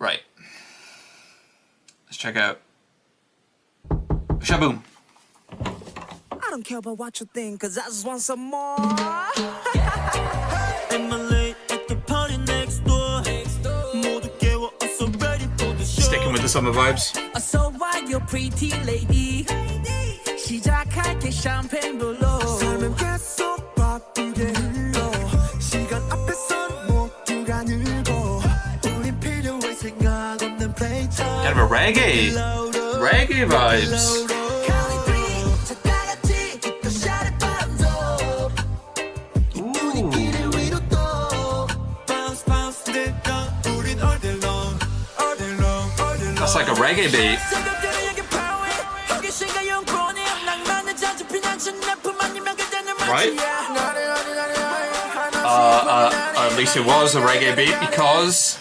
Right. Let's check out Shaboom. I don't care about what you think, cause I just want some more. Sticking with the summer vibes. So why you pretty lady? 시작할게 champagne 불러. 삶은 계속 바쁘게 흘러. 시간 앞에선 모두가 늙어. 우린 필요해 생각 없는 playtime. Kind of a reggae vibes. That's like a reggae beat. Right? At least it was a reggae beat because...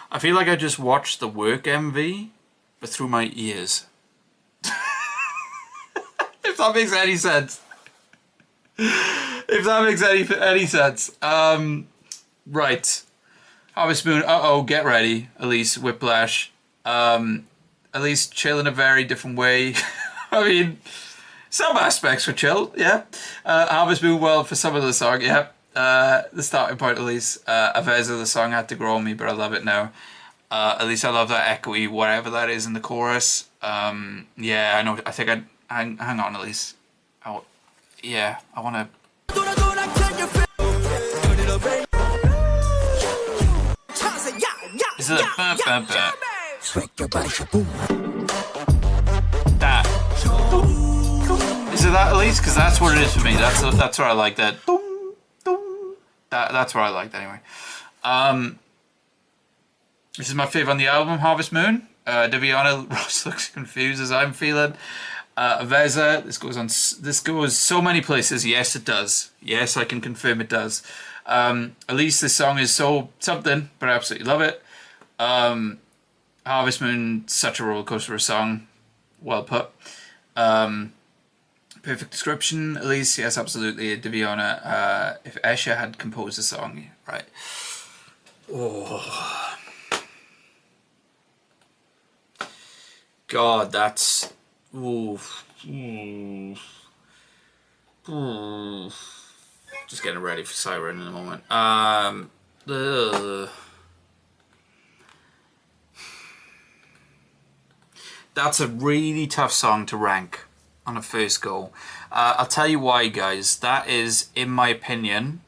I feel like I just watched the Work MV, but through my ears. If that makes any sense. If that makes any sense. Right. Harvest Moon, uh-oh, get ready. Elise, Whiplash. Elise chill in a very different way. I mean, some aspects were chill, yeah. Harvest Moon, well, for some of the song, yeah. The starting point, at least. Aveza, the song had to grow on me, but I love it now. At least I love that echoey, whatever that is in the chorus. Yeah, I know. I think I'd hang on, at least. Yeah, I want to. Is it a that? Is it that, at least? Because that's what it is for me. That's where I like that. That's where I like that anyway. This is my fave on the album, Harvest Moon. To be honest, Ross looks confused as I'm feeling. Aveza, this goes so many places. Yes, it does. Yes, I can confirm it does. At least this song is so something, but I absolutely love it. Harvest Moon, such a roller coaster of a song. Well put. Perfect description, Elise. Yes, absolutely. Daviona, if Esha had composed a song, right? Oh, God, that's. Ooh. Ooh. Ooh. Just getting ready for Siren in a moment. That's a really tough song to rank on a first go. I'll tell you why, guys. That is, in my opinion,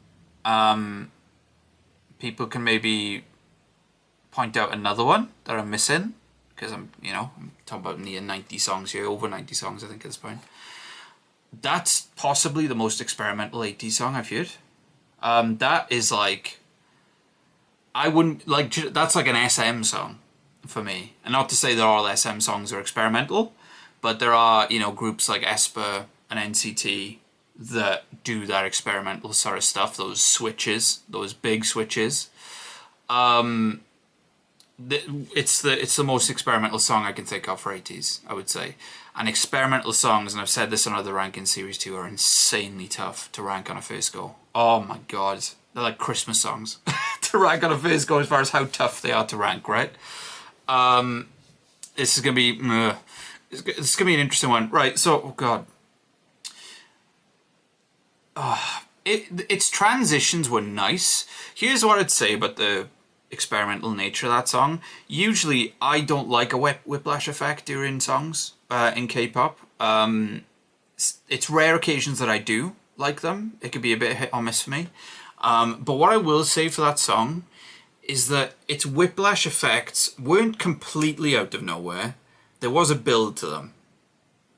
people can maybe point out another one that I'm missing, because I'm talking about near 90 songs here, over 90 songs I think at this point. That's possibly the most experimental ATEEZ song I've heard. That is like, I wouldn't like, that's like an SM song for me. And not to say that all SM songs are experimental, but there are, groups like aespa and NCT that do that experimental sort of stuff, those switches, those big switches. It's the most experimental song I can think of for ATEEZ, I would say. And experimental songs, and I've said this on other ranking series too, are insanely tough to rank on a first go. Oh my god, they're like Christmas songs to rank on a first go as far as how tough they are to rank, right? This is gonna be it's gonna be an interesting one, right? So, oh god, its transitions were nice. Here's what I'd say about the experimental nature of that song. Usually I don't like a whiplash effect during songs in K-pop. It's rare occasions that I do like them. It could be a bit hit or miss for me. But what I will say for that song is that its whiplash effects weren't completely out of nowhere. There was a build to them.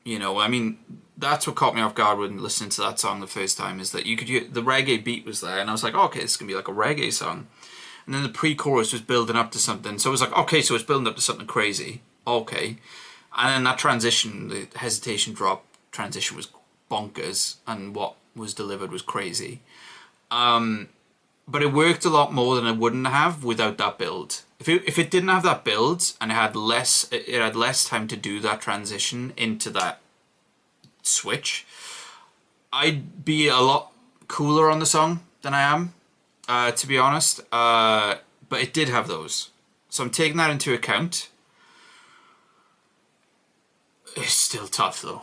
I mean, that's what caught me off guard when listening to that song the first time, is that you could hear the reggae beat was there, and I was like, oh, okay, this is going to be like a reggae song. And then the pre-chorus was building up to something. So it was like, okay, so it's building up to something crazy. Okay. And then that transition, the hesitation drop transition was bonkers, and what was delivered was crazy. But it worked a lot more than it wouldn't have without that build. If it didn't have that build and it had less time to do that transition into that switch, I'd be a lot cooler on the song than I am, to be honest. But it did have those, so I'm taking that into account. It's still tough though.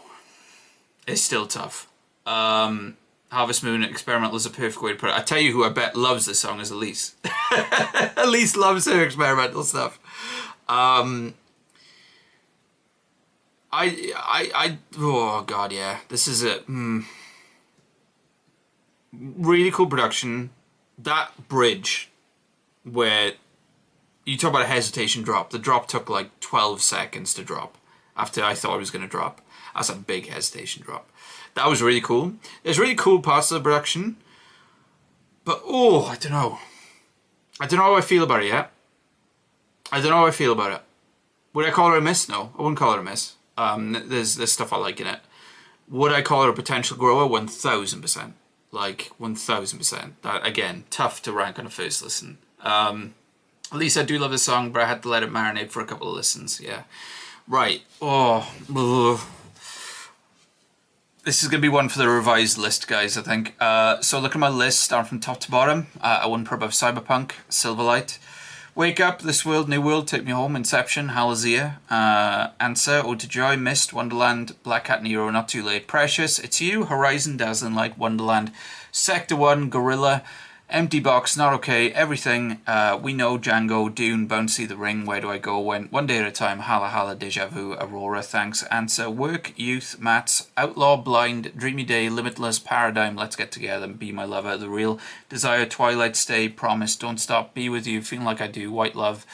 It's still tough. Harvest Moon Experimental is a perfect way to put it. I tell you who I bet loves this song is Elise. Elise loves her experimental stuff. Oh god, yeah. This is a really cool production. That bridge where you talk about a hesitation drop. The drop took like 12 seconds to drop after I thought it was going to drop. That's a big hesitation drop. That was really cool. There's really cool parts of the production, but I don't know. I don't know how I feel about it yet. I don't know how I feel about it. Would I call it a miss? No, I wouldn't call it a miss. There's stuff I like in it. Would I call it a potential grower? 1000%. Like 1000%. That again, tough to rank on a first listen. At least I do love the song, but I had to let it marinate for a couple of listens. Yeah, right. This is going to be one for the revised list, guys, I think. So look at my list, starting from top to bottom. I wouldn't put above Cyberpunk, Silverlight, Wake Up, This World, New World, Take Me Home, Inception, Halazia, Answer, Ode to Joy, Mist, Wonderland, Black Cat Nero, Not Too Late, Precious, It's You, Horizon, Dazzling Light, Wonderland, Sector 1, Gorilla, Empty Box, Not Okay, Everything, We Know, Django, Dune, Bouncy, The Ring, Where Do I Go, When, One Day at a Time, Hala Hala, Deja Vu, Aurora, Thanks, Answer, Work, Youth, Mats, Outlaw, Blind, Dreamy Day, Limitless, Paradigm, Let's Get Together, Be My Lover, The Real, Desire, Twilight, Stay, Promise, Don't Stop, Be With You, Feeling Like I Do, White Love,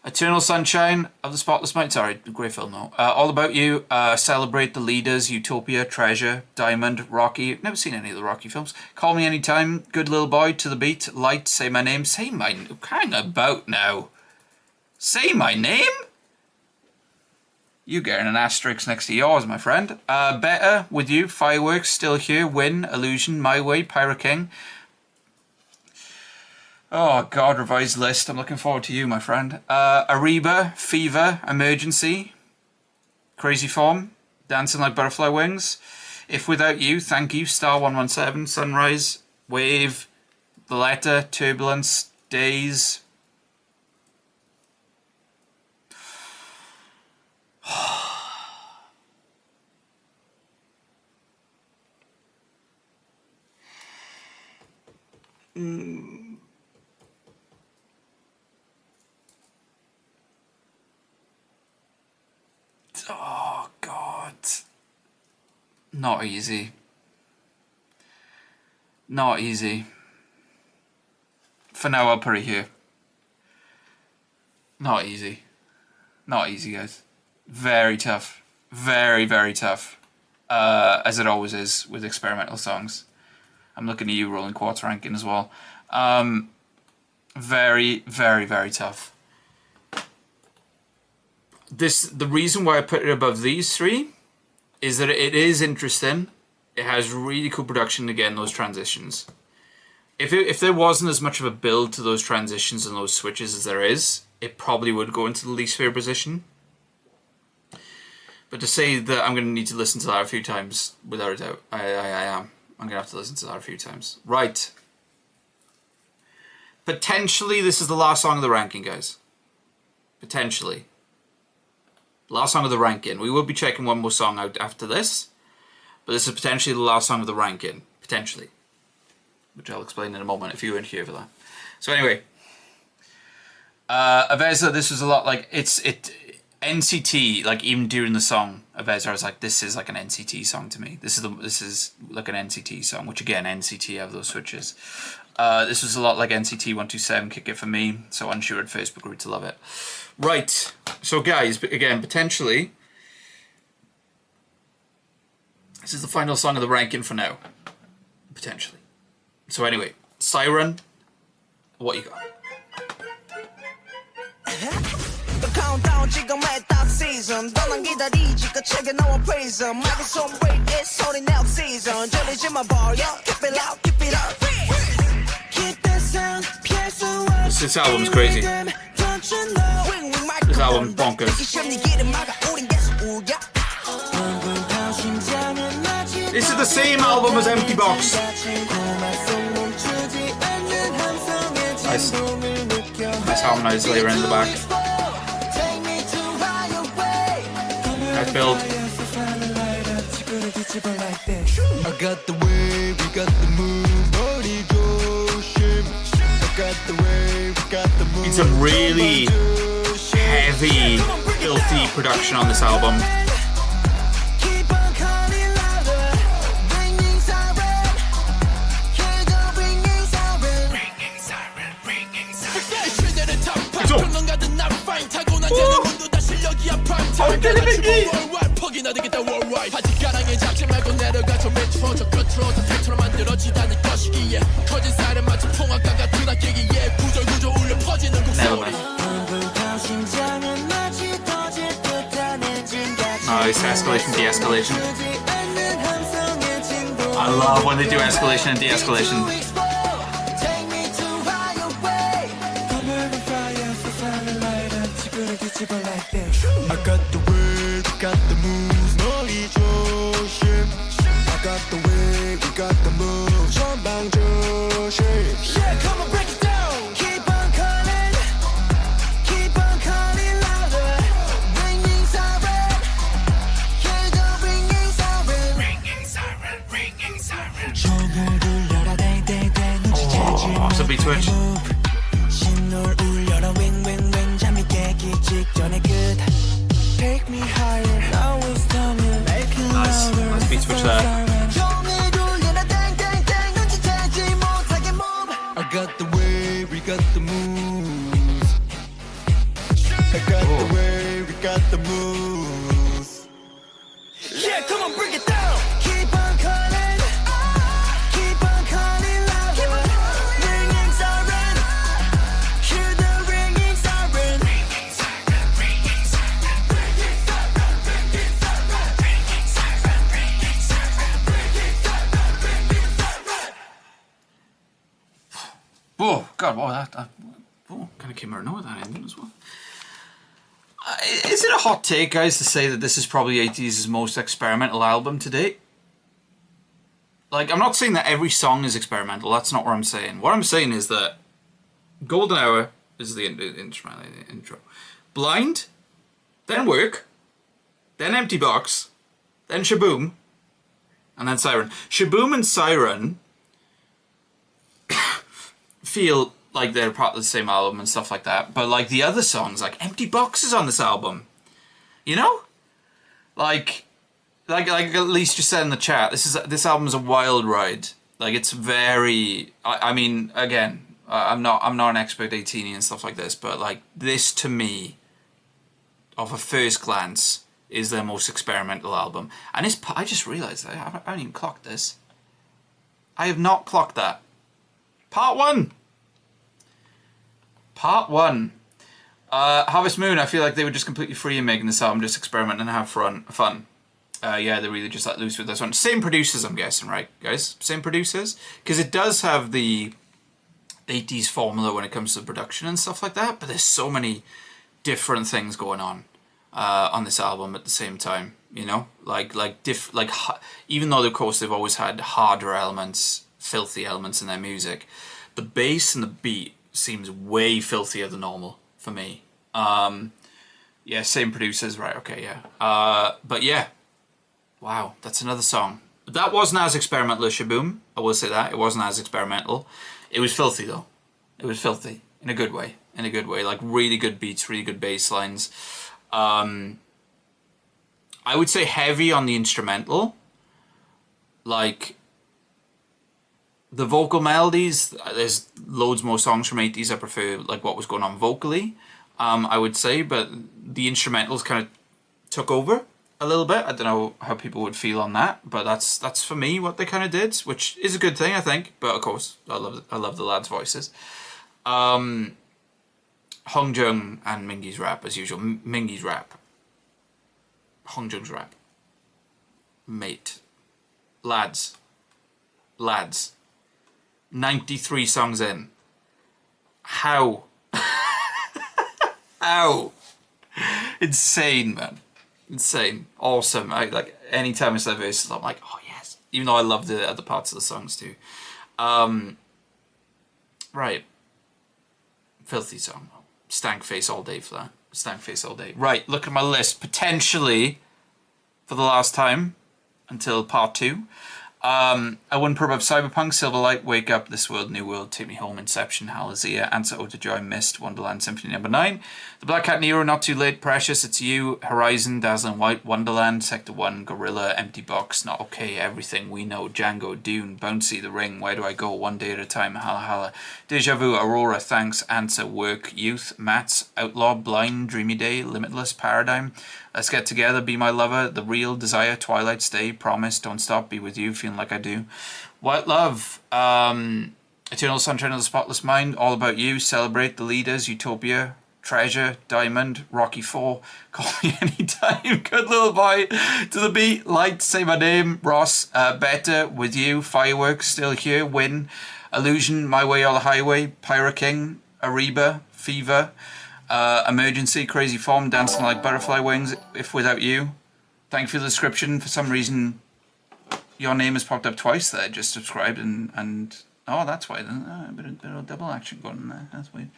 Eternal Sunshine of the Spotless Mind, sorry, great film though. All About You, Celebrate, The Leaders, Utopia, Treasure, Diamond, Rocky, never seen any of the Rocky films, Call Me Anytime, Good Little Boy, To the Beat, Light, Say My Name, hang about now. Say My Name? You getting an asterisk next to yours, my friend. Better, With You, Fireworks, Still Here, Win, Illusion, My Way, Pirate King. Oh god, revised list. I'm looking forward to you, my friend. Ariba, Fever, Emergency, Crazy Form, Dancing Like Butterfly Wings, If Without You, Thank You, Star 117, Sunrise, Wave, The Letter, Turbulence, Days. Oh, God. Not easy. Not easy. For now, I'll put it here. Not easy. Not easy, guys. Very tough. Very, very tough. As it always is with experimental songs. I'm looking at you, Rolling Quartz ranking as well. Very, very, very tough. The reason why I put it above these three is that it is interesting. It has really cool production, again, those transitions. If there wasn't as much of a build to those transitions and those switches as there is, it probably would go into the least favorite position. But to say that I'm going to need to listen to that a few times, without a doubt, I am. I'm going to have to listen to that a few times. Right. Potentially, this is the last song of the ranking, guys. Potentially. Last song of the ranking. We will be checking one more song out after this. But this is potentially the last song of the ranking. Potentially. Which I'll explain in a moment if you weren't here for that. So anyway. Aveza, this was a lot like... NCT, like even during the song, Aveza, I was like, this is like an NCT song to me. This is like an NCT song, which again, NCT have those switches. This was a lot like NCT 127, Kick It For Me, so Unsure Facebook group to love it. Right, so guys, again, potentially, this is the final song of the ranking for now. Potentially. So anyway, Siren, what you got? The countdown 지금 at that season 너만 기다리지 끝에게 너와 praise them 말고 some break it 소리 now season 저리지마 버려 keep it up keep it up keep that sound 피할 수 없이 This album's crazy. This album's bonkers. This is the same album as Empty Box. Nice harmonized layer in the back. Nice build. I got the way, we got the move, body joshim. I got the way, we got the move. It's a really heavy, filthy production on this album. Nice escalation, de-escalation. I love when they do escalation and de-escalation. I got the way, we got the moves, 머리 조심. I got the way, we got the moves, 전방 조심. Yeah, come on, break it down. Keep on calling, keep on calling louder. Ringing siren, hear the ringing siren. Ringing siren, ringing siren. 전을 울려라, 땡땡땡 눈치채지. Oh, it's a beat switch. 신호를 울려라, 윙윙윙 잠이 깨기 직전의 끝. Take me higher. Now it's time to make it Nice. louder. Nice beat switch there. I got the way, we got the moves. I got the way, we got the moves. Yeah, come on, bring it down. Keep on calling, keep on calling louder. Ringing siren, hear the ringing siren. Ringing siren, ringing siren, ringing siren, ringing siren, ringing siren, ringing siren, ringing siren, ringing siren. Oh, God, wow, that kind of came out of nowhere, that ending as well. Is it a hot take, guys, to say that this is probably ATEEZ's most experimental album to date? like, I'm not saying that every song is experimental. That's not what I'm saying. What I'm saying is that Golden Hour is the intro. Blind, then Work, then Empty Box, then Shaboom, and then Siren. Shaboom and Siren feel like they're part of the same album and stuff like that, but like the other songs, like Empty Box is on this album, you know? Like at least you said in the chat, this album's a wild ride. Like, it's very, I mean, again, I'm not an expert ATEEZ and stuff like this, but like this to me, of a first glance, is their most experimental album. And I just realised I haven't even clocked this. I have not clocked that. Part 1. Harvest Moon, I feel like they were just completely free in making this album, just experiment and have fun. Yeah, they really just let loose with this one. Same producers, I'm guessing, right, guys? Same producers? Because it does have the ATEEZ formula when it comes to production and stuff like that, but there's so many different things going on this album at the same time, you know? Even though, of course, they've always had harder elements, filthy elements in their music, the bass and the beat seems way filthier than normal for me. Yeah, same producers, right, okay, yeah. But yeah, wow, that's another song. But that wasn't as experimental as Shaboom, I will say that. It wasn't as experimental. It was filthy, though. It was filthy, in a good way. In a good way, like really good beats, really good bass lines. I would say heavy on the instrumental. Like, the vocal melodies, there's loads more songs from ATEEZ I prefer, like, what was going on vocally, I would say, but the instrumentals kind of took over a little bit. I don't know how people would feel on that, but that's for me what they kind of did, which is a good thing, I think. But of course, I love the lads' voices. Hongjoong and Mingy's rap, as usual. Mingy's rap. Hongjoong's rap. Mate. Lads. 93 songs in. How? How? Insane, man. Insane. Awesome. Like, anytime I say verses, I'm like, oh yes. Even though I love the other parts of the songs too. Right. Filthy song. Stank face all day for that. Stank face all day. Right, look at my list. Potentially, for the last time, until part 2. I wouldn't probe up Cyberpunk, Silverlight, Wake Up, This World, New World, Take Me Home, Inception, Halazia, Answer, Ode to Joy, Mist, Wonderland, Symphony No. 9, The Black Cat Nero, Not Too Late, Precious, It's You, Horizon, Dazzling White, Wonderland, Sector 1, Gorilla, Empty Box, Not Okay, Everything, We Know, Django, Dune, Bouncy, The Ring, Where Do I Go, One Day at a Time, Hala Hala, Deja Vu, Aurora, Thanks, Answer, Work, Youth, Mats, Outlaw, Blind, Dreamy Day, Limitless, Paradigm, Let's Get Together, Be My Lover, The Real, Desire, Twilight, Stay, Promise, Don't Stop, Be With You, Feeling Like I Do, White Love, Eternal Sunshine of the Spotless Mind, All About You, Celebrate, The Leaders, Utopia, Treasure, Diamond, Rocky 4, Call Me Anytime, Good Little Boy, To The Beat, Light, Say My Name, Ross, Better, With You, Fireworks, Still Here, Win, Illusion, My Way or the Highway, Pyro King, Ariba, Fever, Emergency, Crazy Form, Dancing Like Butterfly Wings, If Without You. Thank you for the description. For some reason, your name has popped up twice there. Just subscribed and oh, that's why. A bit of double action going on there. That's weird.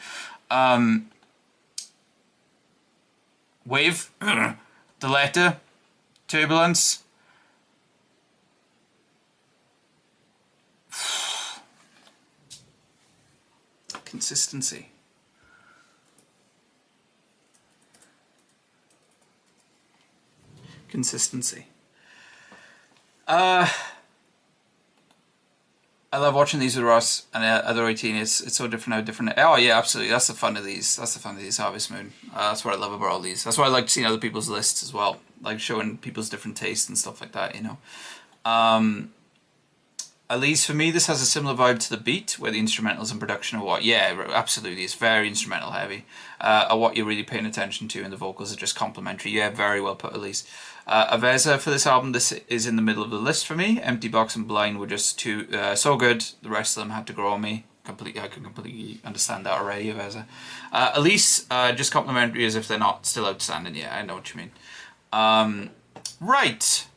Wave, The Letter, Turbulence. Consistency. I love watching these with Ross and other 18. It's so different how different. Oh yeah, absolutely. That's the fun of these. That's the fun of these Harvest Moon. That's what I love about all these. That's why I like seeing other people's lists as well, like showing people's different tastes and stuff like that. You know. At least for me, this has a similar vibe to the beat, where the instrumentals and production are what. Yeah, absolutely. It's very instrumental heavy. Are what you're really paying attention to, and the vocals are just complimentary. Yeah, very well put, at least. Aveza for this album, this is in the middle of the list for me. Empty Box and Blind were just too so good. The rest of them had to grow on me. I can completely understand that already, Aveza. Elise, just complimentary as if they're not still outstanding. Yeah, I know what you mean. Right.